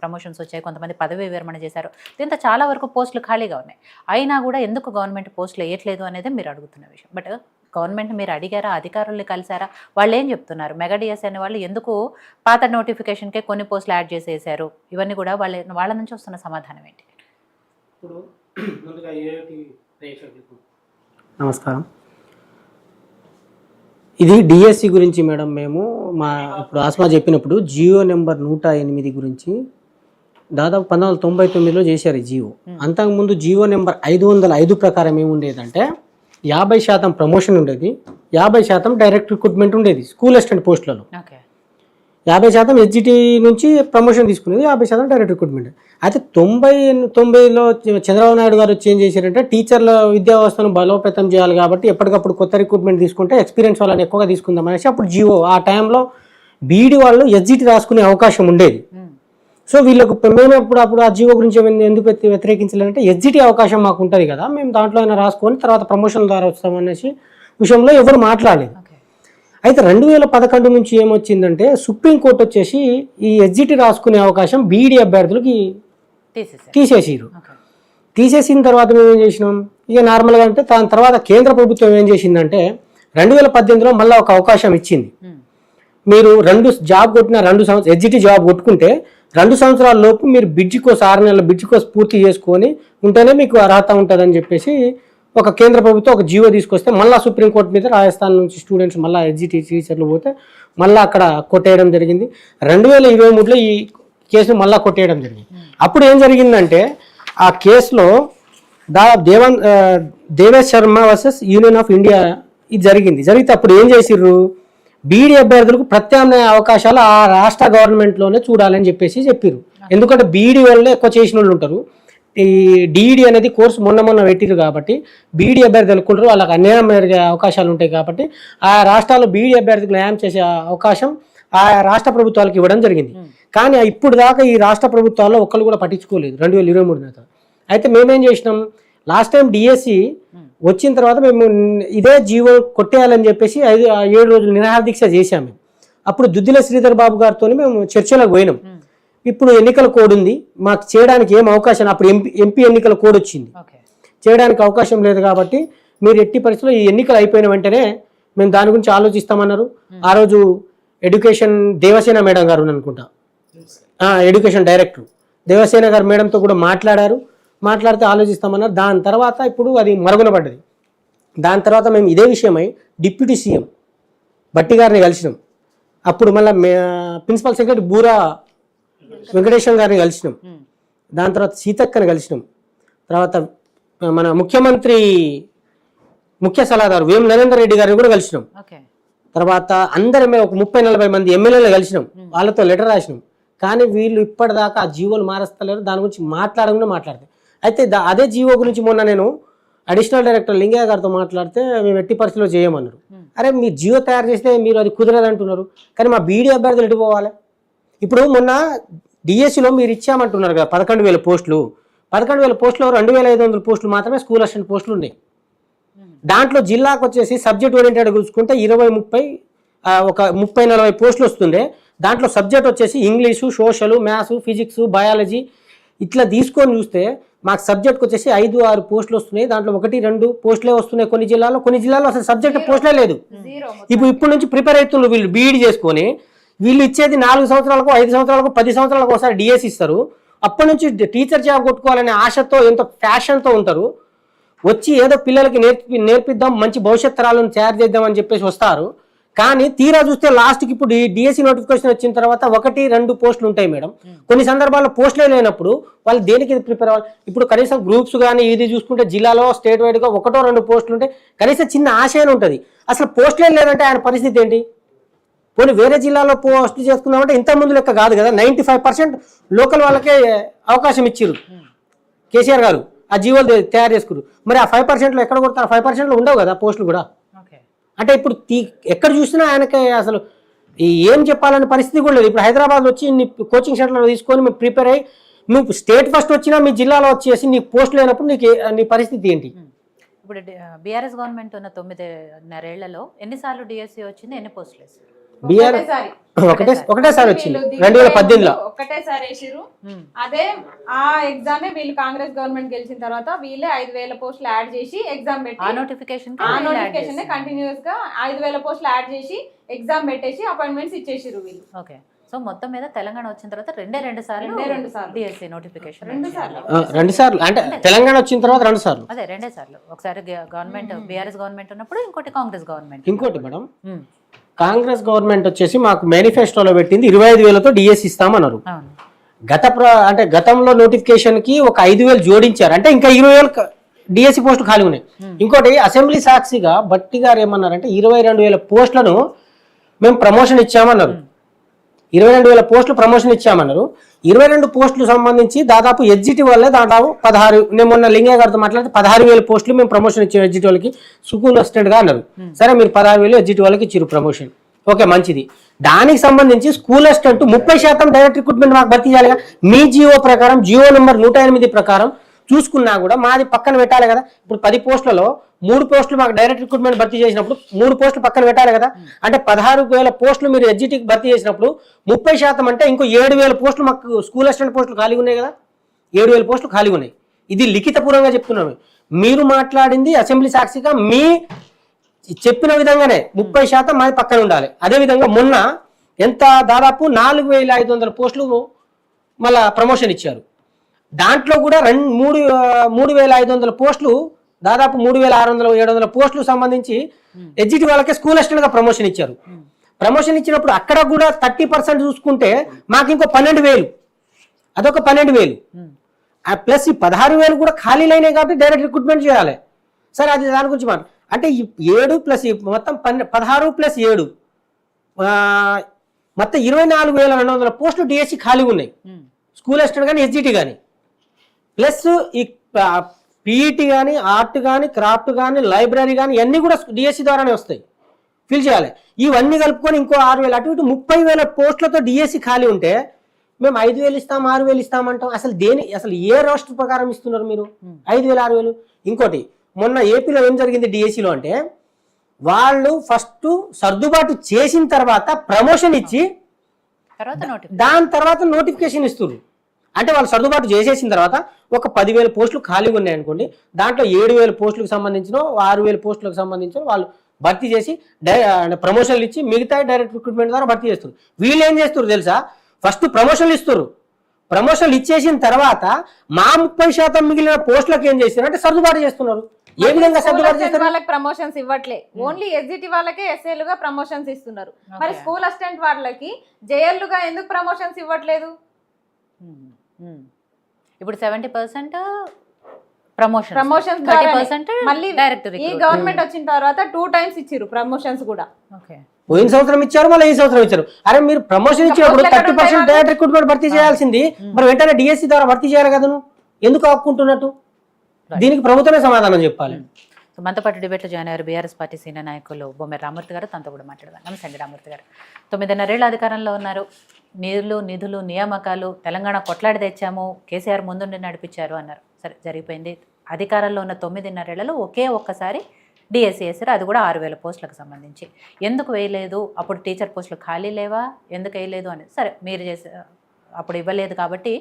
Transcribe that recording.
Promotions వచ్చాయి, కొంతమంది పదవి విరమణ చేశారు. దీంతో చాలా వరకు పోస్టులు ఖాళీగా ఉన్నాయి. అయినా కూడా ఎందుకు గవర్నమెంట్ పోస్టులు వేయట్లేదు అనేది మీరు అడుగుతున్న విషయం. బట్ గవర్నమెంట్ మీరు అడిగారా? అధికారుల్ని కలిసారా? వాళ్ళు ఏం చెప్తున్నారు? మెగా డిఎస్ అనే వాళ్ళు ఎందుకు పాత నోటిఫికేషన్కే కొన్ని పోస్టులు యాడ్ చేసేసారు? ఇవన్నీ కూడా వాళ్ళ నుంచి వస్తున్న సమాధానం ఏంటి? ఇప్పుడు ముందుగా నమస్కారం. ఇది డిఎస్సి గురించి మేడం. మేము ఇప్పుడు ఆస్మా చెప్పినప్పుడు జియో నెంబర్ 108 గురించి దాదాపు 1999లో చేశారు ఈ జియో. అంతకుముందు జియో నెంబర్ 505 ప్రకారం ఏముండేదంటే 50% ప్రమోషన్ ఉండేది, 50% డైరెక్ట్ రిక్రూట్మెంట్ ఉండేది స్కూల్ అసిస్టెంట్ పోస్టులలో. 50% ఎస్జిటి నుంచి ప్రమోషన్ తీసుకునేది, 50% డైరెక్ట్ రిక్రూట్మెంట్. అయితే 90లో చంద్రబాబు నాయుడు గారు వచ్చి ఏం చేశారంటే టీచర్ల విద్యా వ్యవస్థను బలోపేతం చేయాలి కాబట్టి ఎప్పటికప్పుడు కొత్త రిక్రూట్మెంట్ తీసుకుంటే ఎక్స్పీరియన్స్ వాళ్ళని ఎక్కువగా తీసుకుందాం అనేసి అప్పుడు జియో ఆ టైంలో బీఈడి వాళ్ళు ఎస్జిటి రాసుకునే అవకాశం ఉండేది. సో వీళ్ళకు మేము అప్పుడు ఆ జియో గురించి ఎందుకు వ్యతిరేకించాలంటే ఎస్జిటి అవకాశం మాకు ఉంటుంది కదా, మేము దాంట్లో అయినా రాసుకొని తర్వాత ప్రమోషన్ ద్వారా వస్తామనేసి విషయంలో ఎవరు మాట్లాడలేదు. అయితే 2011 నుంచి ఏమొచ్చిందంటే సుప్రీంకోర్టు వచ్చేసి ఈ ఎస్జిటి రాసుకునే అవకాశం బీఈడి అభ్యర్థులకి తీసేసిన తర్వాత మేము ఏం చేసినాం, ఇక నార్మల్గా అంటే దాని తర్వాత కేంద్ర ప్రభుత్వం ఏం చేసిందంటే 2018లో మళ్ళీ ఒక అవకాశం ఇచ్చింది. మీరు జాబ్ కొట్టిన 2 సంవత్సరాలు ఎస్జిటి జాబ్ కొట్టుకుంటే 2 సంవత్సరాల లోపు మీరు బిడ్జి కోర్స్ 6 నెలల బిడ్జి కోర్స్ పూర్తి చేసుకొని ఉంటేనే మీకు అర్హత ఉంటుందని చెప్పేసి ఒక కేంద్ర ప్రభుత్వం ఒక జియో తీసుకొస్తే మళ్ళీ సుప్రీంకోర్టు మీద రాజస్థాన్ నుంచి స్టూడెంట్స్ మళ్ళీ ఎస్జిటి టీచర్లు పోతే మళ్ళీ అక్కడ కొట్టేయడం జరిగింది. 2023లో ఈ కేసును మళ్ళీ కొట్టేయడం జరిగింది. అప్పుడు ఏం జరిగిందంటే ఆ కేసులో Devesh Sharma versus union of India ఇది జరిగితే అప్పుడు ఏం చేసిర్రు, బీఈడి అభ్యర్థులకు ప్రత్యామ్నాయ అవకాశాలు ఆ రాష్ట్ర గవర్నమెంట్లోనే చూడాలని చెప్పారు. ఎందుకంటే బీఈడి వాళ్ళే ఎక్కువ చేసిన వాళ్ళు ఉంటారు. ఈ డిఈడి అనేది కోర్సు మొన్న పెట్టిరు కాబట్టి బీఈడి అభ్యర్థి అనుకుంటారు, వాళ్ళకి అన్యాయం జరిగే అవకాశాలు ఉంటాయి కాబట్టి ఆ రాష్ట్రాల్లో బీఈడి అభ్యర్థికి న్యాయం చేసే అవకాశం ఆ రాష్ట్ర ప్రభుత్వాలకు ఇవ్వడం జరిగింది. కానీ ఇప్పుడు దాకా ఈ రాష్ట్ర ప్రభుత్వాల్లో ఒక్కరు కూడా పట్టించుకోలేదు 2023 నేత. అయితే మేమేం చేసినాం, లాస్ట్ టైం డిఎస్సి వచ్చిన తర్వాత మేము ఇదే జీవో కొట్టేయాలని చెప్పేసి 7 రోజులు నిరాహార దీక్ష చేశాము. అప్పుడు దుద్దిల శ్రీధర్ బాబు గారితో మేము చర్చలకు పోయినాం. ఇప్పుడు ఎన్నికల కోడ్ ఉంది, మాకు చేయడానికి ఏం అవకాశం, అప్పుడు ఎంపీ ఎన్నికల కోడ్ వచ్చింది, చేయడానికి అవకాశం లేదు కాబట్టి మీరు ఎట్టి పరిస్థితుల్లో ఈ ఎన్నికలు అయిపోయిన వెంటనే మేము దాని గురించి ఆలోచిస్తామన్నారు. ఆ రోజు ఎడ్యుకేషన్ దేవసేన మేడం గారు అనుకుంటా, ఎడ్యుకేషన్ డైరెక్టర్ దేవసేన గారు మేడంతో కూడా మాట్లాడితే ఆలోచిస్తామన్నారు. దాని తర్వాత ఇప్పుడు అది మరుగున పడ్డది. దాని తర్వాత మేము ఇదే విషయమై డిప్యూటీ సీఎం భట్టి గారిని కలిసినాం. అప్పుడు మళ్ళీ ప్రిన్సిపల్ సెక్రటరీ బూరా వెంకటేశ్వర గారిని కలిసినాం. దాని తర్వాత సీతక్కని కలిసినాం. తర్వాత మన ముఖ్యమంత్రి ముఖ్య సలహాదారు వేం నరేందర్ రెడ్డి గారిని కూడా కలిసినాం. తర్వాత అందరమే ఒక 30-40 మంది ఎమ్మెల్యేలు కలిసినాం, వాళ్ళతో లెటర్ రాసినాం. కానీ వీళ్ళు ఇప్పటిదాకా ఆ జీవోలు మారుస్తలేరు, దాని గురించి మాట్లాడతారు. అయితే అదే జీవో గురించి మొన్న నేను అడిషనల్ డైరెక్టర్ లింగయ్య గారితో మాట్లాడితే మేము ఎట్టి పరిస్థితిలో చేయమన్నారు. అరే మీరు జియో తయారు చేస్తే మీరు అది కుదరదు అంటున్నారు, కానీ మా బీఈడి అభ్యర్థులు ఎటు పోవాలి? ఇప్పుడు మొన్న డిఎస్సిలో మీరు ఇచ్చామంటున్నారు కదా 11,000 పోస్టులు. 11,000 పోస్టులో 2,500 పోస్టులు మాత్రమే స్కూల్ అసిస్టెంట్ పోస్టులు ఉన్నాయి. దాంట్లో జిల్లాకు వచ్చేసి సబ్జెక్ట్ ఓరియంటెడ్ చూసుకుంటే 20-30 ఒక 30-40 పోస్టులు వస్తుండే. దాంట్లో సబ్జెక్ట్ వచ్చేసి English, social, maths, physics, biology ఇట్లా తీసుకొని చూస్తే మాకు సబ్జెక్ట్కి వచ్చేసి 5-6 పోస్టులు వస్తున్నాయి. దాంట్లో 1-2 పోస్టులే వస్తున్నాయి కొన్ని జిల్లాల్లో అసలు సబ్జెక్ట్ పోస్టులే లేదు. ఇప్పుడు నుంచి ప్రిపేర్ అవుతున్నారు వీళ్ళు బీఈడి చేసుకొని. వీళ్ళు ఇచ్చేది 4 సంవత్సరాలకు 5 సంవత్సరాలకు 10 సంవత్సరాలకు ఒకసారి డిఎస్ ఇస్తారు. అప్పటి నుంచి టీచర్ జాబ్ కొట్టుకోవాలనే ఆశతో ఎంతో ఫ్యాషన్తో ఉంటారు. వచ్చి ఏదో పిల్లలకి నేర్పిద్దాం, మంచి భవిష్యత్ తరాలను తయారు చేద్దామని చెప్పేసి వస్తారు. కానీ తీరా చూస్తే లాస్ట్కి ఇప్పుడు డిఎస్సి నోటిఫికేషన్ వచ్చిన తర్వాత 1-2 పోస్టులు ఉంటాయి మేడం. కొన్ని సందర్భాల్లో పోస్టులే లేనప్పుడు వాళ్ళు దేనికి ప్రిపేర్ అవ్వాలి? ఇప్పుడు కనీసం గ్రూప్స్ కానీ ఇది చూసుకుంటే జిల్లాలో స్టేట్ వైడ్గా 1-2 పోస్టులు ఉంటాయి, కనీసం చిన్న ఆశయం ఉంటుంది. అసలు పోస్టులే లేదంటే ఆయన పరిస్థితి ఏంటి? పోనీ వేరే జిల్లాలో పోస్టులు చేసుకుందామంటే ఇంత ముందు లెక్క కాదు కదా. 95% లోకల్ వాళ్ళకే అవకాశం ఇచ్చిర్రు కేసీఆర్ గారు, ఆ జీవోలు తయారు చేసుకున్నారు. మరి ఆ 5%లో ఎక్కడ కొడతారు? 5%లో ఉండవు కదా పోస్టులు కూడా. అంటే ఇప్పుడు ఎక్కడ చూసినా ఆయనకి అసలు ఏం చెప్పాలనే పరిస్థితి కూడా లేదు. ఇప్పుడు హైదరాబాద్ వచ్చి కోచింగ్ సెంటర్లో తీసుకొని మీరు ప్రిపేర్ అయ్యి నువ్వు స్టేట్ ఫస్ట్ వచ్చినా మీ జిల్లాలో వచ్చేసి నీకు పోస్ట్ లేనప్పుడు నీ పరిస్థితి ఏంటి? ఇప్పుడు బీఆర్ఎస్ గవర్నమెంట్ ఉన్న 9.5 ఏళ్లలో ఎన్నిసార్లు డిఎస్సి వచ్చింది, ఎన్ని పోస్టులు వేసారు? బీఆర్ ఒకటేసారి వచ్చింది 2018లో. ఒకటేసారి వేసిరు. అదే ఆ ఎగ్జామ్ వీళ్ళు కాంగ్రెస్ గవర్నమెంట్ గెలిచిన తర్వాత వీళ్ళే 5,000 పోస్టులు యాడ్ చేసి ఎగ్జామ్ పెట్టి ఆ నోటిఫికేషన్ కంటిన్యూస్ గా 5,000 పోస్టులు యాడ్ చేసి ఎగ్జామ్ పెట్టేసి అపాయింట్మెంట్స్ ఇచ్చేసిరు వీళ్ళు. ఓకే. సో మొత్తం మీద తెలంగాణ వచ్చిన తర్వాత రెండు సార్లు డిఎస్సి నోటిఫికేషన్ 2 సార్లు 2 సార్లు అంటే తెలంగాణ వచ్చిన తర్వాత 2 సార్లు. అదే 2 సార్లు. ఒకసారి గవర్నమెంట్ బీఆర్ఎస్ గవర్నమెంట్ ఉన్నప్పుడు, ఇంకోటి కాంగ్రెస్ గవర్నమెంట్. ఇంకోటి మేడం, కాంగ్రెస్ గవర్నమెంట్ వచ్చేసి మాకు మేనిఫెస్టోలో పెట్టింది 25,000తో డిఎస్సి ఇస్తామన్నారు. అంటే గతంలో నోటిఫికేషన్ కి ఒక 5,000 జోడించారు, అంటే ఇంకా 20,000 డిఎస్సి పోస్టులు ఖాళీ ఉన్నాయి. ఇంకోటి అసెంబ్లీ సాక్షిగా బట్టి గారు ఏమన్నారంటే 22,000 పోస్టులను మేము ప్రమోషన్ ఇచ్చామన్నారు. 22,000 పోస్టులు ప్రమోషన్ ఇచ్చామన్నారు. 22 పోస్టులు సంబంధించి దాదాపు ఎగ్జిట్ వల్లే దాదాపు 16, నేను మొన్న లింగయ్య గారితో మాట్లాడితే 16,000 పోస్టులు మేము ప్రమోషన్ ఇచ్చాం ఎగ్జిట్ వాళ్ళకి, స్కూల్ అసిస్టెంట్ గా అన్నారు. సరే, మీరు 16,000 ఎగ్జిట్ వాళ్ళకి ఇచ్చారు ప్రమోషన్, ఓకే మంచిది. దానికి సంబంధించి స్కూల్ అసిస్టెంట్ 30% డైరెక్ట్ రిక్రూట్మెంట్ మాకు భర్తీ చేయాలి కదా. మీ జియో ప్రకారం, జియో నెంబర్ 108 ప్రకారం చూసుకున్నా కూడా మాది పక్కన పెట్టాలి కదా. ఇప్పుడు 10 పోస్టులలో 3 పోస్టులు మాకు డైరెక్ట్ రిక్రూట్మెంట్ భర్తీ చేసినప్పుడు 3 పోస్టులు పక్కన పెట్టాలి కదా. అంటే 16,000 పోస్టులు మీరు ఎగ్జిట్కి భర్తీ చేసినప్పుడు 30% అంటే ఇంకో 7,000 పోస్టులు మాకు స్కూల్ అసిస్టెంట్ పోస్టులు ఖాళీగా ఉన్నాయి కదా. 7,000 పోస్టులు ఖాళీగా ఉన్నాయి. ఇది లిఖితపూర్వంగా చెప్తున్నాము. మీరు మాట్లాడింది అసెంబ్లీ సాక్షిగా మీ చెప్పిన విధంగానే 30% మాది పక్కన ఉండాలి. అదేవిధంగా మొన్న ఎంత దాదాపు 4,500 పోస్టులు మళ్ళా ప్రమోషన్ ఇచ్చారు. దాంట్లో కూడా 3,500 పోస్టులు, దాదాపు 3,600, 700 పోస్టులు సంబంధించి ఎగ్జిట్ వాళ్ళకే స్కూల్ అసిస్టెంట్ గా ప్రమోషన్ ఇచ్చారు. ప్రమోషన్ ఇచ్చినప్పుడు అక్కడ కూడా 30% చూసుకుంటే మాకు ఇంకో 12,000, అదొక 12,000 ప్లస్ ఈ 16,000 కూడా ఖాళీలు అయినాయి కాబట్టి డైరెక్ట్ రిక్రూట్మెంట్ చేయాలి. సరే, అది దాని గురించి మాట అంటే 7 ప్లస్ మొత్తం 16 ప్లస్ 7 మొత్తం 24,200 పోస్టులు డిఎస్సి ఖాళీగా ఉన్నాయి, స్కూల్ అసిస్టెంట్ కానీ ఎస్జిటి కానీ. ప్లస్ ఈ పీఈటీ కానీ, ఆర్ట్ కానీ, క్రాఫ్ట్ కానీ, లైబ్రరీ కానీ ఇవన్నీ కూడా డిఎస్సి ద్వారానే వస్తాయి, ఫిల్ చేయాలి. ఇవన్నీ కలుపుకొని ఇంకో 6,000 అటు ఇటు 30,000 పోస్టులతో డిఎస్సి ఖాళీ ఉంటే మేము 5,000 ఇస్తాం, 6,000 ఇస్తామంటాం. అసలు ఏ రాష్ట్ర ప్రకారం ఇస్తున్నారు మీరు 5,000, 6,000? ఇంకోటి, మొన్న ఏపీలో ఏం జరిగింది డిఎస్సిలో అంటే, వాళ్ళు ఫస్ట్ సర్దుబాటు చేసిన తర్వాత ప్రమోషన్ ఇచ్చి దాని తర్వాత నోటిఫికేషన్ ఇస్తున్నారు. అంటే వాళ్ళు సర్దుబాటు చేసేసిన తర్వాత ఒక 10,000 పోస్టులు ఖాళీగా ఉన్నాయి అనుకోండి, దాంట్లో 7,000 పోస్టులకు సంబంధించిన, 6,000 పోస్టులకు సంబంధించిన వాళ్ళు భర్తీ చేసి ప్రమోషన్లు ఇచ్చి మిగతా డైరెక్ట్ రిక్రూట్మెంట్ ద్వారా భర్తీ చేస్తారు. వీళ్ళు ఏం చేస్తారు తెలుసా, ఫస్ట్ ప్రమోషన్లు ఇస్తారు. ప్రమోషన్లు ఇచ్చేసిన తర్వాత మా 30% మిగిలిన పోస్టులకు ఏం చేస్తారు అంటే సర్దుబాటు చేస్తున్నారు. ఏ విధంగా సర్దుబాటు చేస్తారు? వాళ్ళకి ప్రమోషన్స్ ఇవ్వట్లే, ఓన్లీ ఎస్జిటి వాళ్ళకే ఎస్ఏలుగా ప్రమోషన్స్ ఇస్తున్నారు. మరి స్కూల్ అసిస్టెంట్ వాళ్ళకి జేఎల్లుగా ఎందుకు ప్రమోషన్స్ ఇవ్వట్లేదు? ఇప్పుడు 70% ప్రమోషన్స్, 30% మళ్ళీ డైరెక్ట్. ఈ గవర్నమెంట్ వచ్చిన తర్వాత 2 times ఇచ్చిరు ప్రమోషన్స్ కూడా. పోయిన సంవత్సరం ఇచ్చారు, మళ్ళీ ఈ సంవత్సరం ఇచ్చారు. అరే, మీరు ప్రమోషన్ ఇచ్చినప్పుడు 30% డైరెక్ట్ రిక్రూట్మెంట్ భర్తీ చేయాల్సింది, మరి వెంటనే డిఎస్సి ద్వారా భర్తీ చేయాలి కదా. నువ్వు ఎందుకు ఆపుకుంటున్నట్టు? దీనికి ప్రభుత్వమే సమాధానం చెప్పాలి. సో మనతో పాటు డిబేట్లో జాయిన్ అయ్యారు బీఆర్ఎస్ పార్టీ సీనియర్ నాయకులు బొమ్మెర రామూర్తి గారు. తనతో కూడా మాట్లాడదాం. నమస్తే అండి రామూర్తి గారు. 9.5 ఏళ్ళ అధికారంలో ఉన్నారు. నిధులు నియామకాలు తెలంగాణ కొట్లాడి తెచ్చాము, కేసీఆర్ ముందుండి నడిపించారు అన్నారు. సరే, జరిగిపోయింది. అధికారంలో ఉన్న 9.5 ఏళ్లలో ఒకేసారి డిఎస్సి వేసారు, అది కూడా 6,000 పోస్టులకు సంబంధించి. ఎందుకు వేయలేదు? అప్పుడు టీచర్ పోస్టులు ఖాళీ లేవా? ఎందుకు వేయలేదు అని. సరే, మీరు చేసే అప్పుడు ఇవ్వలేదు కాబట్టి